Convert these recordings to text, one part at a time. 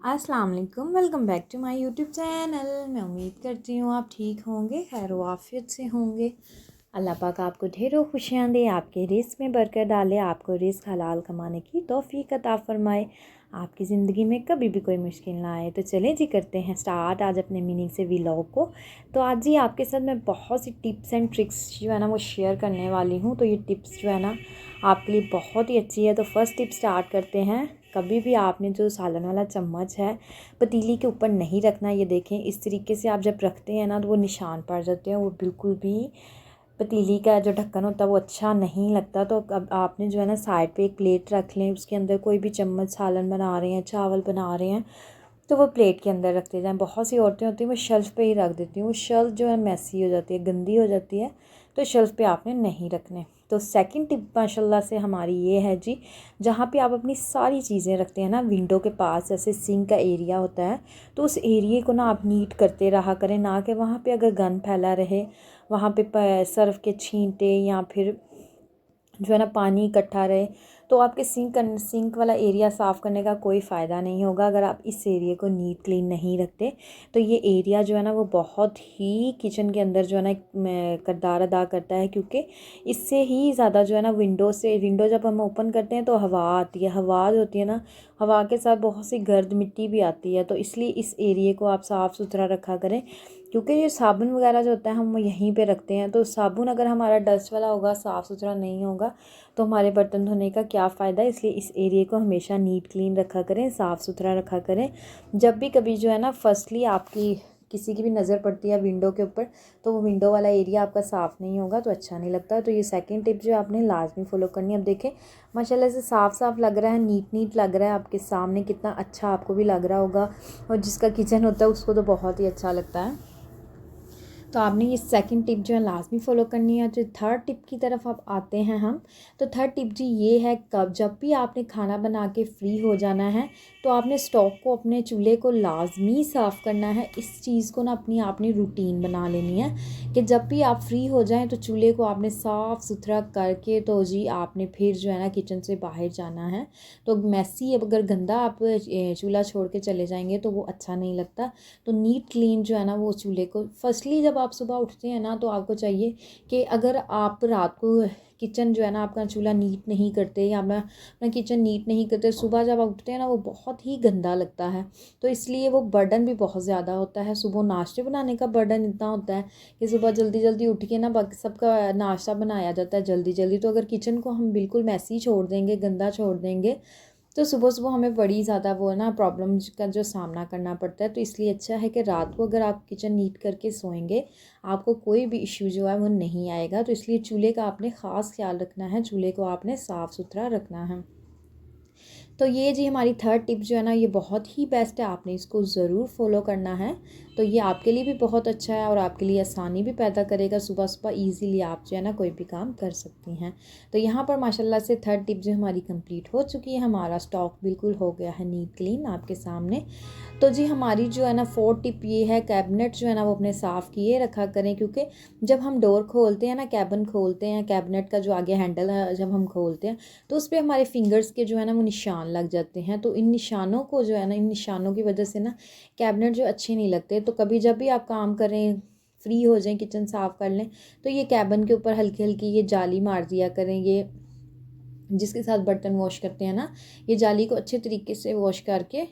अस्सलाम वालेकुम, welcome back to my YouTube channel. मैं उम्मीद करती हूँ आप ठीक होंगे, खैर आफियत से होंगे। अल्लाह पाक आपको ढेरों खुशियाँ दे, आपके रिस्क में बरकत डाले, आपको रिस्क हलाल कमाने की तौफीक अता फरमाए, आपकी ज़िंदगी में कभी भी कोई मुश्किल ना आए। तो चलें जी, करते हैं स्टार्ट आज अपने मीनिंग से व्लॉग को। तो आज जी आपके साथ मैं बहुत सी टिप्स एंड ट्रिक्स जो है ना वो शेयर करने वाली हूँ। तो ये टिप्स जो है ना आपके लिए बहुत ही अच्छी है। तो फर्स्ट टिप स्टार्ट करते हैं। कभी भी आपने जो सालन वाला चम्मच है पतीली के ऊपर नहीं रखना। ये देखें, इस तरीके से आप जब रखते हैं ना तो वो निशान पड़ जाते हैं, वो बिल्कुल भी पतीली का जो ढक्कन होता है वो अच्छा नहीं लगता। तो अब आपने जो है ना साइड पे एक प्लेट रख लें, उसके अंदर कोई भी चम्मच सालन बना रहे हैं, चावल बना रहे हैं तो वो प्लेट के अंदर रखते जाएं। बहुत सी औरतें होती हैं वो शेल्फ़ पे ही रख देती हैं, वो शेल्फ़ जो है मैसी हो जाती है, गंदी हो जाती है, तो शेल्फ़ पे आपने नहीं रखने। तो सेकंड टिप माशाल्लाह से हमारी ये है जी, जहाँ पे आप अपनी सारी चीज़ें रखते हैं ना, विंडो के पास जैसे सिंक का एरिया होता है, तो उस एरिए को ना आप नीट करते रहा करें, ना कि वहाँ पे अगर गंद फैला रहे, वहाँ पे सर्फ़ के छींटे या फिर जो है ना पानी इकट्ठा रहे, तो आपके सिंक वाला एरिया साफ़ करने का कोई फ़ायदा नहीं होगा अगर आप इस एरिया को नीट क्लीन नहीं रखते। तो ये एरिया जो है ना वो बहुत ही किचन के अंदर जो है ना एक किरदार अदा करता है, क्योंकि इससे ही ज़्यादा जो है ना विंडो जब हम ओपन करते हैं तो हवा आती है, हवा जो होती है ना, हवा के साथ बहुत सी गर्द मिट्टी भी आती है। तो इसलिए इस एरिए को आप साफ़ सुथरा रखा करें, क्योंकि ये साबुन वगैरह जो होता है हम यहीं पे रखते हैं। तो साबुन अगर हमारा डस्ट वाला होगा, साफ़ सुथरा नहीं होगा, तो हमारे बर्तन धोने का क्या फ़ायदा। इसलिए इस एरिया को हमेशा नीट क्लीन रखा करें, साफ़ सुथरा रखा करें। जब भी कभी जो है ना फर्स्टली आपकी किसी की भी नज़र पड़ती है विंडो के ऊपर, तो वो विंडो वाला एरिया आपका साफ़ नहीं होगा तो अच्छा नहीं लगता। तो ये सेकंड टिप जो आपने लाजमी फ़ॉलो करनी है। अब देखें माशाल्लाह से साफ़ साफ़ लग रहा है, नीट लग रहा है आपके सामने, कितना अच्छा आपको भी लग रहा होगा, और जिसका किचन होता है उसको तो बहुत ही अच्छा लगता है। तो आपने ये सेकंड टिप जो है लाजमी फ़ॉलो करनी है। जो थर्ड टिप की तरफ आप आते हैं हम, तो थर्ड टिप जी ये है, कब जब भी आपने खाना बना के फ्री हो जाना है तो आपने स्टोव को, अपने चूल्हे को लाजमी साफ़ करना है। इस चीज़ को ना अपनी आपने रूटीन बना लेनी है कि जब भी आप फ्री हो जाएं तो चूल्हे को आपने साफ़ सुथरा करके तो जी आपने फिर जो है ना किचन से बाहर जाना है। तो मैसी अगर गंदा आप चूल्हा छोड़ के चले जाएंगे तो वो अच्छा नहीं लगता। तो नीट क्लीन जो है ना वो चूल्हे को, फर्स्टली जब आप सुबह उठते हैं ना तो आपको चाहिए कि अगर आप रात को किचन जो है ना आपका चूल्हा नीट नहीं करते या अपना किचन नीट नहीं करते, सुबह जब आप उठते हैं ना वो बहुत ही गंदा लगता है। तो इसलिए वो बर्डन भी बहुत ज़्यादा होता है। सुबह नाश्ते बनाने का बर्डन इतना होता है कि सुबह जल्दी जल्दी उठ के ना बाकी सबका नाश्ता बनाया जाता है जल्दी जल्दी। तो अगर किचन को हम बिल्कुल मैसी छोड़ देंगे, गंदा छोड़ देंगे, तो सुबह सुबह हमें बड़ी ज़्यादा वो ना प्रॉब्लम का जो सामना करना पड़ता है। तो इसलिए अच्छा है कि रात को अगर आप किचन नीट करके सोएंगे, आपको कोई भी इश्यू जो है वो नहीं आएगा। तो इसलिए चूल्हे का आपने ख़ास ख्याल रखना है, चूल्हे को आपने साफ़ सुथरा रखना है। तो ये जी हमारी थर्ड टिप जो है ना ये बहुत ही बेस्ट है, आपने इसको ज़रूर फॉलो करना है। तो ये आपके लिए भी बहुत अच्छा है और आपके लिए आसानी भी पैदा करेगा। सुबह सुबह ईज़िली आप जो है ना कोई भी काम कर सकती हैं। तो यहाँ पर माशाल्लाह से थर्ड टिप जो हमारी कंप्लीट हो चुकी है, हमारा स्टॉक बिल्कुल हो गया है नीट क्लीन आपके सामने। तो जी हमारी जो है ना फोर्थ टिप ये है, कैबिनेट जो है ना वो अपने साफ़ किए रखा करें, क्योंकि जब हम डोर खोलते हैं ना, कैबिन खोलते हैं, कैबिनेट का जो आगे हैंडल है जब हम खोलते हैं तो उस पर हमारे फिंगर्स के जो है ना वो निशान लग जाते हैं। तो इन निशानों को जो है ना, इन निशानों की वजह से ना कैबिनेट जो अच्छे नहीं लगते। तो कभी जब भी आप काम करें, फ्री हो जाएं, किचन साफ़ कर लें, तो ये कैबिन के ऊपर हल्की हल्की ये जाली मार दिया करें। ये जिसके साथ बर्तन वॉश करते हैं ना, ये जाली को अच्छे तरीके से वॉश करके।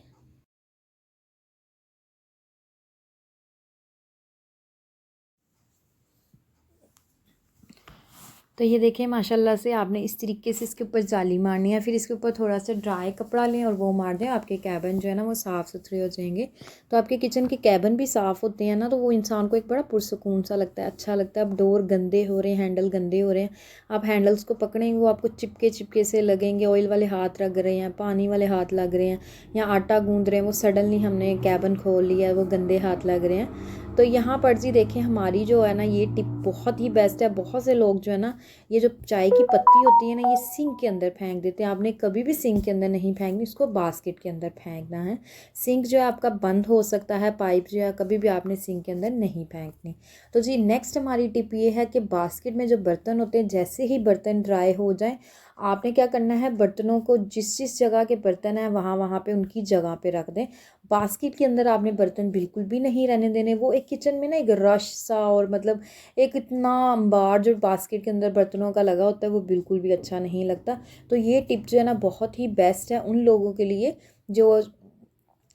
तो ये देखिए माशाल्लाह से आपने इस तरीके से इसके ऊपर जाली मारनी है, फिर इसके ऊपर थोड़ा सा ड्राई कपड़ा लें और वो मार दें, आपके कैबिन जो है ना वो साफ़ सुथरे हो जाएंगे। तो आपके किचन के कैबिन भी साफ़ होते हैं ना, तो वो इंसान को एक बड़ा पुरसकून सा लगता है, अच्छा लगता है। अब डोर गंदे हो रहे हैं, हैंडल गंदे हो रहे हैं, आप हैंडल्स को पकड़ेंगे वो आपको चिपके चिपके से लगेंगे, ऑयल वाले हाथ लग रहे हैं, पानी वाले हाथ लग रहे हैं, या आटा गूंद रहे हैं, वो सडनली हमने कैबिन खोल लिया है, वो गंदे हाथ लग रहे हैं। तो यहाँ पर जी देखें हमारी जो है ना ये टिप बहुत ही बेस्ट है। बहुत से लोग जो है ना ये जो चाय की पत्ती होती है ना ये सिंक के अंदर फेंक देते हैं। आपने कभी भी सिंक के अंदर नहीं फेंकनी, इसको बास्केट के अंदर फेंकना है। सिंक जो है आपका बंद हो सकता है, पाइप जो है कभी भी आपने सिंक के अंदर नहीं फेंकनी। तो जी नेक्स्ट हमारी टिप ये है कि बास्केट में जो बर्तन होते हैं, जैसे ही बर्तन ड्राई हो जाए आपने क्या करना है, बर्तनों को जिस जिस जगह के बर्तन हैं वहाँ वहाँ पे उनकी जगह पे रख दें। बास्केट के अंदर आपने बर्तन बिल्कुल भी नहीं रहने देने। वो एक किचन में ना एक रश सा और मतलब एक इतना अंबार जो बास्केट के अंदर बर्तनों का लगा होता है वो बिल्कुल भी अच्छा नहीं लगता। तो ये टिप जो है ना बहुत ही बेस्ट है उन लोगों के लिए जो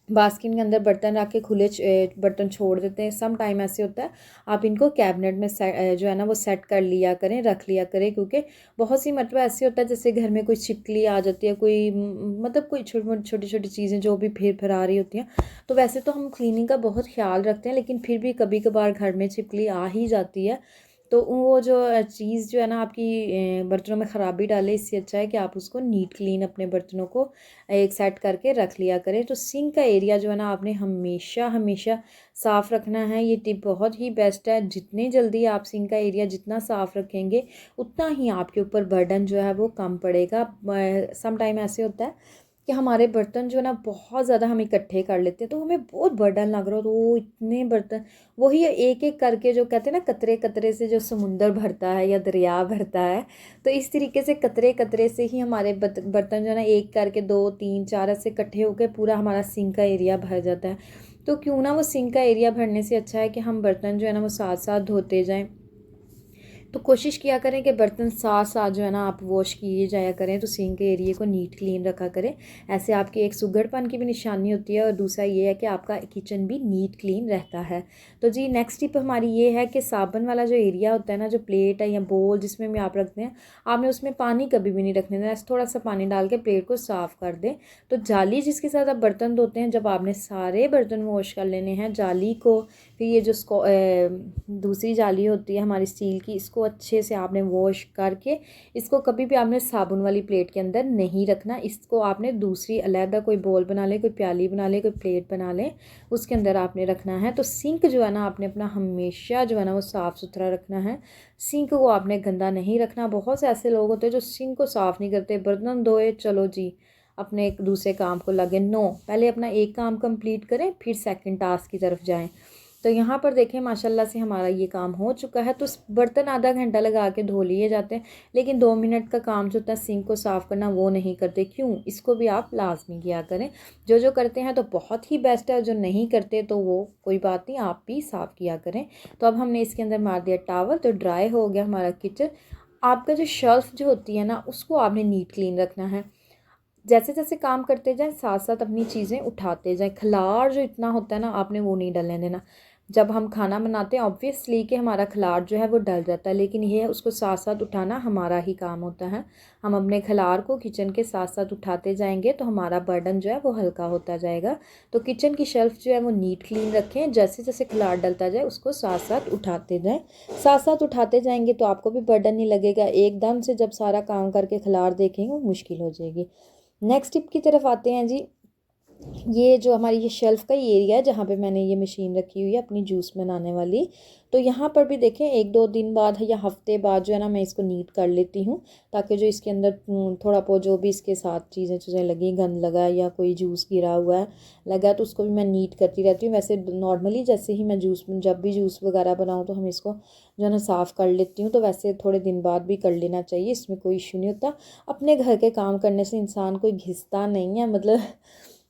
बास्केट के अंदर बर्तन रख के खुले बर्तन छोड़ देते हैं। सम टाइम ऐसे होता है, आप इनको कैबिनेट में जो है ना वो सेट कर लिया करें, रख लिया करें, क्योंकि बहुत सी मतलब ऐसे होता है जैसे घर में कोई छिपकली आ जाती है, कोई मतलब कोई छोटी छोटी चीज़ें जो भी फिर फरा रही होती हैं। तो वैसे तो हम क्लीनिंग का बहुत ख्याल रखते हैं, लेकिन फिर भी कभी कभार घर में छिपकली आ ही जाती है। तो वो जो चीज़ जो है ना आपकी बर्तनों में ख़राबी डाले, इससे अच्छा है कि आप उसको नीट क्लीन अपने बर्तनों को एक सेट करके रख लिया करें। तो सिंक का एरिया जो है ना आपने हमेशा हमेशा साफ़ रखना है। ये टिप बहुत ही बेस्ट है। जितने जल्दी आप सिंक का एरिया जितना साफ़ रखेंगे उतना ही आपके ऊपर बर्डन जो है वो कम पड़ेगा। सम टाइम ऐसे होता है कि हमारे बर्तन जो है ना बहुत ज़्यादा हम इकट्ठे कर लेते हैं, तो हमें बहुत बर्डन लग रहा हो, तो वो इतने बर्तन वही एक एक करके जो कहते हैं ना कतरे कतरे से जो समुंदर भरता है या दरिया भरता है, तो इस तरीके से कतरे कतरे से ही हमारे बर्तन जो है ना एक करके 2 3 4 ऐसे इकट्ठे होकर पूरा हमारा सिंक का एरिया भर जाता है। तो क्यों ना वो सिंक का एरिया भरने से अच्छा है कि हम बर्तन जो है ना वो साथ साथ धोते जाएँ। तो कोशिश किया करें कि बर्तन साथ साथ जो है ना आप वॉश किए जाया करें, तो सिंक के एरिए को नीट क्लीन रखा करें। ऐसे आपकी एक सुघड़पन की भी निशानी होती है और दूसरा ये है कि आपका किचन भी नीट क्लीन रहता है। तो जी नेक्स्ट टिप हमारी ये है कि साबुन वाला जो एरिया होता है ना, जो प्लेट है या बोल जिसमें भी आप रखते हैं, आपने उसमें पानी कभी भी नहीं रखने देना। थोड़ा सा पानी डाल के प्लेट को साफ़ कर दें। तो जाली जिसके साथ आप बर्तन धोते हैं, जब आपने सारे बर्तन वॉश कर लेने हैं, जाली को फिर ये जो दूसरी जाली होती है हमारी स्टील की, इसको अच्छे से आपने वॉश करके इसको कभी भी आपने साबुन वाली प्लेट के अंदर नहीं रखना। इसको आपने दूसरी अलहदा कोई बोल बना ले, कोई प्याली बना ले, कोई प्लेट बना ले, उसके अंदर आपने रखना है। तो सिंक जो है ना आपने अपना हमेशा जो है ना वो साफ़ सुथरा रखना है। सिंक को आपने गंदा नहीं रखना। बहुत से ऐसे लोग होते हैं जो सिंक को साफ़ नहीं करते, बर्तन धोए चलो जी अपने एक दूसरे काम को लगे। नो, पहले अपना एक काम कंप्लीट करें फिर सेकंड टास्क की तरफ जाएं। तो यहाँ पर देखें माशाल्लाह से हमारा ये काम हो चुका है। तो बर्तन आधा घंटा लगा के धो लिए जाते हैं, लेकिन 2 मिनट का काम जो होता है सिंक को साफ़ करना वो नहीं करते। क्यों? इसको भी आप लाजमी किया करें। जो जो करते हैं तो बहुत ही बेस्ट है, जो नहीं करते तो वो कोई बात नहीं, आप भी साफ़ किया करें। तो अब हमने इसके अंदर मार दिया टावल, तो ड्राई हो गया हमारा किचन। आपका जो शेल्फ़ जो होती है ना उसको आपने नीट क्लीन रखना है। जैसे जैसे काम करते जाएं साथ साथ अपनी चीज़ें उठाते जाएं। खलार जो इतना होता है ना आपने वो नहीं डलने देना। जब हम खाना बनाते हैं ऑब्वियसली कि हमारा खलार जो है वो डल जाता है, लेकिन ये है उसको साथ साथ उठाना हमारा ही काम होता है। हम अपने खलार को किचन के साथ साथ उठाते जाएंगे तो हमारा बर्डन जो है वो हल्का होता जाएगा। तो किचन की शेल्फ़ जो है वो नीट क्लीन रखें। जैसे जैसे खलार डलता जाए उसको साथ साथ उठाते जाएँ। साथ साथ उठाते जाएंगे तो आपको भी बर्डन नहीं लगेगा। एकदम से जब सारा काम करके खलार देखेंगे वो मुश्किल हो जाएगी। नेक्स्ट टिप की तरफ आते हैं जी। ये जो हमारी ये शेल्फ़ का ही एरिया है जहाँ पे मैंने ये मशीन रखी हुई है अपनी जूस बनाने वाली, तो यहाँ पर भी देखें 1-2 दिन बाद या हफ्ते बाद जो है ना मैं इसको नीट कर लेती हूँ, ताकि जो इसके अंदर थोड़ा बहुत जो भी इसके साथ चीज़ें लगी, गंद लगा या कोई जूस गिरा हुआ है लगा, तो उसको भी मैं नीट करती रहती हूँ। वैसे नॉर्मली जैसे ही मैं जब भी जूस वगैरह बनाऊँ तो हम इसको जो है ना साफ़ कर लेती हूँ। तो वैसे थोड़े दिन बाद भी कर लेना चाहिए, इसमें कोई इशू नहीं होता। अपने घर के काम करने से इंसान कोई घिसता नहीं है, मतलब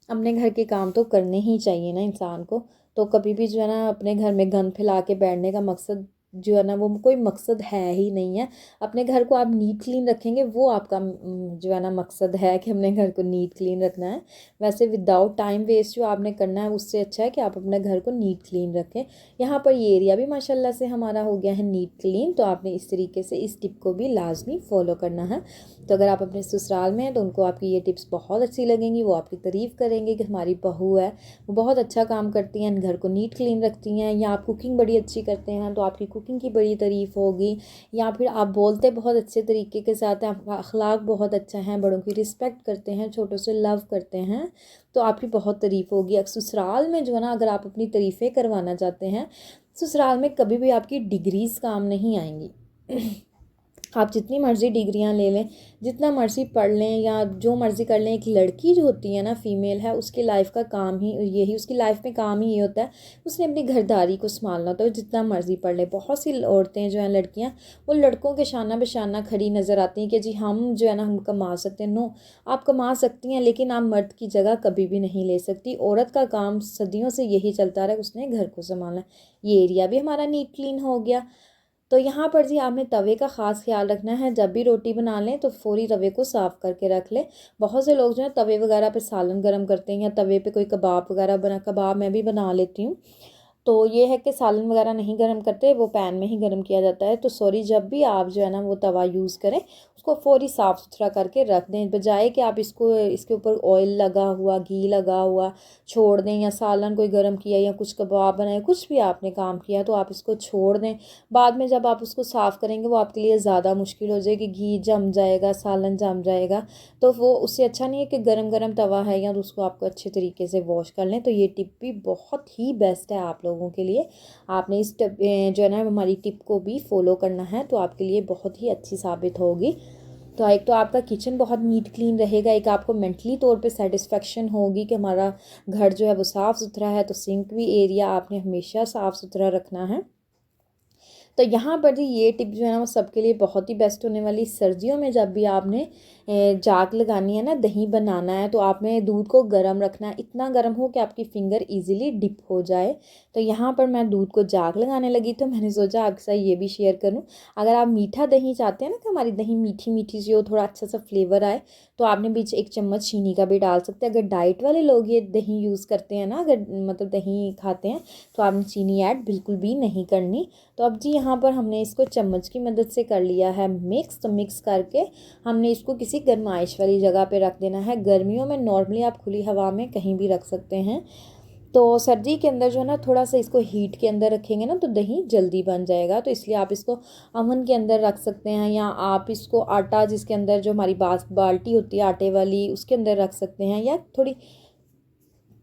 अपने घर के काम तो करने ही चाहिए ना इंसान को। तो कभी भी जो है ना अपने घर में गंद फैला के बैठने का मकसद जो है ना वो कोई मकसद है ही नहीं है। अपने घर को आप नीट क्लीन रखेंगे वो आपका जो है ना मकसद है कि अपने घर को नीट क्लीन रखना है। वैसे विदाउट टाइम वेस्ट जो आपने करना है उससे अच्छा है कि आप अपने घर को नीट क्लीन रखें। यहाँ पर ये एरिया भी माशाल्लाह से हमारा हो गया है नीट क्लीन। तो आपने इस तरीके से इस टिप को भी लाजमी फॉलो करना है। तो अगर आप अपने ससुराल में हैं तो उनको आपकी ये टिप्स बहुत अच्छी लगेंगी, वो आपकी तारीफ़ करेंगे कि हमारी बहू है वो बहुत अच्छा काम करती हैं, घर को नीट क्लीन रखती हैं। या आप कुकिंग बड़ी अच्छी करते हैं तो आपकी कुकिंग की बड़ी तारीफ़ होगी। या फिर आप बोलते बहुत अच्छे तरीके के साथ हैं, आपका अखलाक बहुत अच्छा है, बड़ों की रिस्पेक्ट करते हैं, छोटों से लव करते हैं, तो आपकी बहुत तारीफ़ होगी। अब ससुराल में जो है ना अगर आप अपनी तारीफ़ें करवाना चाहते हैं, ससुराल में कभी भी आपकी डिग्रीज़ काम नहीं आएंगी। आप जितनी मर्ज़ी डिग्रियां ले लें, जितना मर्ज़ी पढ़ लें या जो मर्ज़ी कर लें, एक लड़की जो होती है ना, फीमेल है, उसकी लाइफ का काम ही यही, उसकी लाइफ में काम ही ये होता है, उसने अपनी घरदारी को संभालना होता है, जितना मर्ज़ी पढ़ ले। बहुत सी औरतें जो हैं, लड़कियां, वो लड़कों के शाना बेशाना खड़ी नज़र आती हैं कि जी हम जो है ना, हम कमा सकते हैं। नो, आप कमा सकती हैं, लेकिन आप मर्द की जगह कभी भी नहीं ले सकती। औरत का काम सदियों से यही चलता रहा, उसने घर को संभालना है। ये एरिया भी हमारा नीट क्लीन हो गया। तो यहाँ पर जी आपने तवे का ख़ास ख्याल रखना है। जब भी रोटी बना लें तो फ़ौरी तवे को साफ़ करके रख लें। बहुत से लोग जो है तवे वगैरह पे सालन गरम करते हैं, या तवे पे कोई कबाब वगैरह कबाब मैं भी बना लेती हूँ। तो ये है कि सालन वगैरह नहीं गर्म करते, वो पैन में ही गर्म किया जाता है। तो सॉरी, जब भी आप जो है ना वो तवा यूज़ करें, उसको फ़ौरी साफ़ सुथरा करके रख दें, बजाय कि आप इसके ऊपर ऑयल लगा हुआ, घी लगा हुआ छोड़ दें, या सालन कोई गर्म किया या कुछ कबाब बनाए, कुछ भी आपने काम किया तो आप इसको छोड़ दें। बाद में जब आप उसको साफ़ करेंगे वो आपके लिए ज़्यादा मुश्किल हो जाएगी, घी जम जाएगा, सालन जम जाएगा। तो वो उससे अच्छा नहीं है कि गरम गरम तवा है या तो उसको आपको अच्छे तरीके से वॉश कर लें। तो ये टिप भी बहुत ही बेस्ट है आप लोगों के लिए। आपने इस टिप जो है ना हमारी टिप को भी फॉलो करना है, तो आपके लिए बहुत ही अच्छी साबित होगी। तो एक तो आपका किचन बहुत नीट क्लीन रहेगा, एक आपको मेंटली तौर पे सेटिस्फेक्शन होगी कि हमारा घर जो है वो साफ़ सुथरा है। तो सिंक भी एरिया आपने हमेशा साफ़ सुथरा रखना है। तो यहाँ पर जी ये टिप जो है ना वो सबके लिए बहुत ही बेस्ट होने वाली। सर्दियों में जब भी आपने जाग लगानी है ना, दही बनाना है, तो आपने दूध को गर्म रखना है, इतना गर्म हो कि आपकी फिंगर इजीली डिप हो जाए। तो यहाँ पर मैं दूध को जाग लगाने लगी, तो मैंने सोचा आपके साथ ये भी शेयर करूँ। अगर आप मीठा दही चाहते हैं ना कि हमारी दही मीठी मीठी सी हो, थोड़ा अच्छा सा फ्लेवर आए, तो आपने बीच 1 चम्मच चीनी का भी डाल सकते हैं। अगर डाइट वाले लोग ये दही यूज़ करते हैं ना, अगर मतलब दही खाते हैं, तो आपने चीनी ऐड बिल्कुल भी नहीं करनी। तो अब जी यहाँ पर हमने इसको चम्मच की मदद से कर लिया है मिक्स। तो मिक्स करके हमने इसको किसी गर्माइश वाली जगह पे रख देना है। गर्मियों में नॉर्मली आप खुली हवा में कहीं भी रख सकते हैं। तो सर्दी के अंदर जो है ना थोड़ा सा इसको हीट के अंदर रखेंगे ना तो दही जल्दी बन जाएगा। तो इसलिए आप इसको अवन के अंदर रख सकते हैं, या आप इसको आटा जिसके अंदर जो हमारी बाल्टी होती है आटे वाली, उसके अंदर रख सकते हैं, या थोड़ी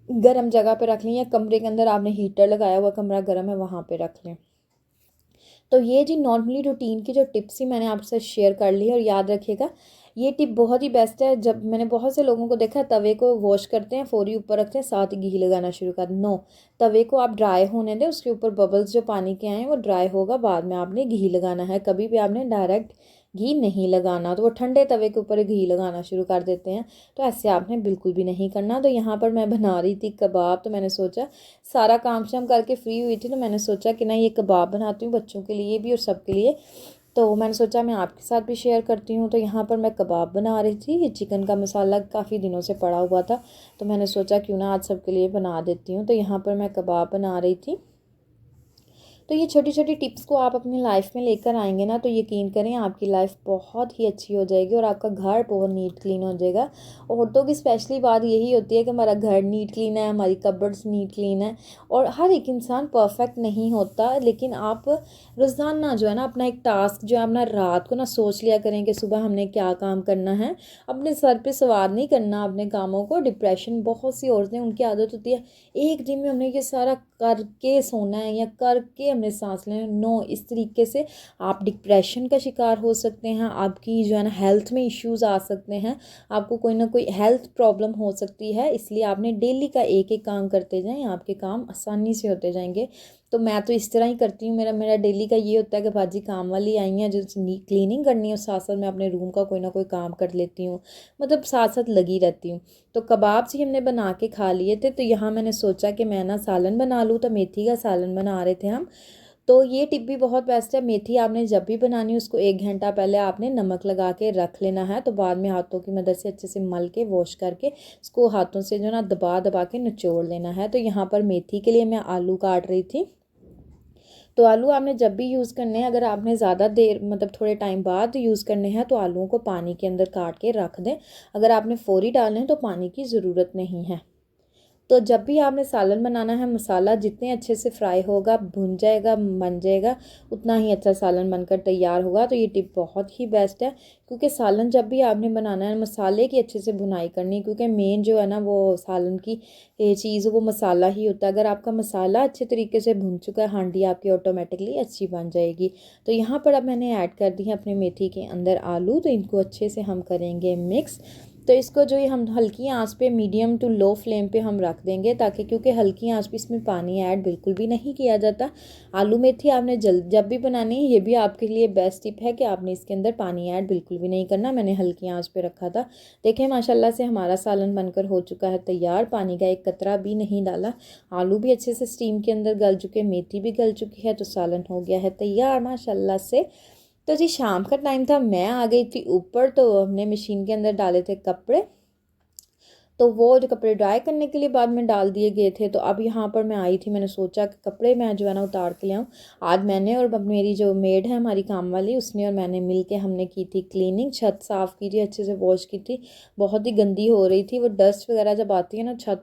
गर्म जगह पे रख लें, या कमरे के अंदर आपने हीटर लगाया हुआ, कमरा गर्म है, वहाँ पे रख लें। तो ये जी नॉर्मली रूटीन की जो टिप्स ही मैंने आपसे शेयर कर ली है। और याद रखिएगा ये टिप बहुत ही बेस्ट है। जब मैंने बहुत से लोगों को देखा है तवे को वॉश करते हैं, फ़ौरी ऊपर रखते हैं, साथ ही घी लगाना शुरू कर। नो, तवे को आप ड्राई होने दें, उसके ऊपर बबल्स जो पानी के आए हैं वो ड्राई होगा, बाद में आपने घी लगाना है। कभी भी आपने डायरेक्ट घी नहीं लगाना, तो वो ठंडे तवे के ऊपर घी लगाना शुरू कर देते हैं। तो ऐसे आपने बिल्कुल भी नहीं करना। तो यहाँ पर मैं बना रही थी कबाब, तो मैंने सोचा सारा काम शाम करके फ्री हुई थी, तो मैंने सोचा कि ना ये कबाब बनाती हूँ बच्चों के लिए भी और सबके लिए। तो मैंने सोचा मैं आपके साथ भी शेयर करती हूँ। तो यहाँ पर मैं कबाब बना रही थी। ये चिकन का मसाला काफ़ी दिनों से पड़ा हुआ था, तो मैंने सोचा क्यों ना आज सबके लिए बना देती हूँ। तो यहाँ पर मैं कबाब बना रही थी। तो ये छोटी छोटी टिप्स को आप अपनी लाइफ में लेकर आएंगे ना, तो यकीन करें आपकी लाइफ बहुत ही अच्छी हो जाएगी और आपका घर बहुत नीट क्लीन हो जाएगा। औरतों की स्पेशली बात यही होती है कि हमारा घर नीट क्लीन है, हमारी कबर्ड्स नीट क्लीन है। और हर एक इंसान परफेक्ट नहीं होता, लेकिन आप रोज़ाना जो है ना अपना एक टास्क जो है अपना रात को ना सोच लिया करें कि सुबह हमने क्या काम करना है। अपने सर पे सवार नहीं करना अपने कामों को। डिप्रेशन, बहुत सी औरतें उनकी आदत होती है एक दिन में हमने ये सारा करके सोना है या करके हमने सांस लेना। नो, इस तरीके से आप डिप्रेशन का शिकार हो सकते हैं। आपकी जो है ना हेल्थ में इश्यूज आ सकते हैं, आपको कोई ना कोई हेल्थ प्रॉब्लम हो सकती है। इसलिए आपने डेली का एक एक काम करते जाएं, आपके काम आसानी से होते जाएंगे। तो मैं तो इस तरह ही करती हूँ। मेरा मेरा डेली का ये होता है कि बाजी काम वाली आई हैं जो क्लीनिंग करनी है, साथ साथ मैं अपने रूम का कोई ना कोई काम कर लेती हूँ, मतलब साथ साथ लगी रहती हूँ। तो कबाब से हमने बना के खा लिए थे, तो यहाँ मैंने सोचा कि मैं ना सालन बना लूँ। तो मेथी का सालन बना रहे थे हम। तो ये टिप भी बहुत बेस्ट है। मेथी आपने जब भी बनानी उसको 1 घंटा पहले आपने नमक लगा के रख लेना है। तो बाद में हाथों की मदद से अच्छे से मल के वॉश करके उसको हाथों से जो ना दबा दबा के निचोड़ लेना है। तो यहाँ पर मेथी के लिए मैं आलू काट रही थी। तो आलू आपने जब भी यूज़ करने हैं, अगर आपने ज़्यादा देर मतलब थोड़े टाइम बाद यूज़ करने हैं, तो आलूओं को पानी के अंदर काट के रख दें। अगर आपने फ़ौरी डालने हैं तो पानी की ज़रूरत नहीं है। तो जब भी आपने सालन बनाना है, मसाला जितने अच्छे से फ्राई होगा, भुन जाएगा, बन जाएगा, उतना ही अच्छा सालन बनकर तैयार होगा। तो ये टिप बहुत ही बेस्ट है, क्योंकि सालन जब भी आपने बनाना है मसाले की अच्छे से भुनाई करनी है, क्योंकि मेन जो है ना वो सालन की चीज़ वो मसाला ही होता है। अगर आपका मसाला अच्छे तरीके से भुन चुका है, हांडी आपकी ऑटोमेटिकली अच्छी बन जाएगी। तो यहाँ पर अब मैंने ऐड कर दी है अपने मेथी के अंदर आलू। तो इनको अच्छे से हम करेंगे मिक्स। तो इसको जो ये हम हल्की आंच पे, मीडियम टू लो फ्लेम पे हम रख देंगे, ताकि क्योंकि हल्की आंच पे इसमें पानी ऐड बिल्कुल भी नहीं किया जाता। आलू मेथी आपने जब भी बनानी है, ये भी आपके लिए बेस्ट टिप है कि आपने इसके अंदर पानी ऐड बिल्कुल भी नहीं करना। मैंने हल्की आंच पे रखा था। देखें माशाल्लाह से हमारा सालन बनकर हो चुका है तैयार। पानी का एक कतरा भी नहीं डाला। आलू भी अच्छे से स्टीम के अंदर गल चुके, मेथी भी गल चुकी है, तो सालन हो गया है तैयार माशाल्लाह से। तो जी शाम का टाइम था, मैं आ गई थी ऊपर, तो हमने मशीन के अंदर डाले थे कपड़े। तो वो जो कपड़े ड्राई करने के लिए बाद में डाल दिए गए थे। तो अब यहाँ पर मैं आई थी, मैंने सोचा कि कपड़े मैं जो है ना उतार के ले आऊँ। आज मैंने और मेरी जो मेड है हमारी काम वाली, उसने और मैंने मिल के हमने की थी क्लीनिंग, छत साफ़ की थी, अच्छे से वॉश की थी। बहुत ही गंदी हो रही थी, वो डस्ट वगैरह जब आती है ना छत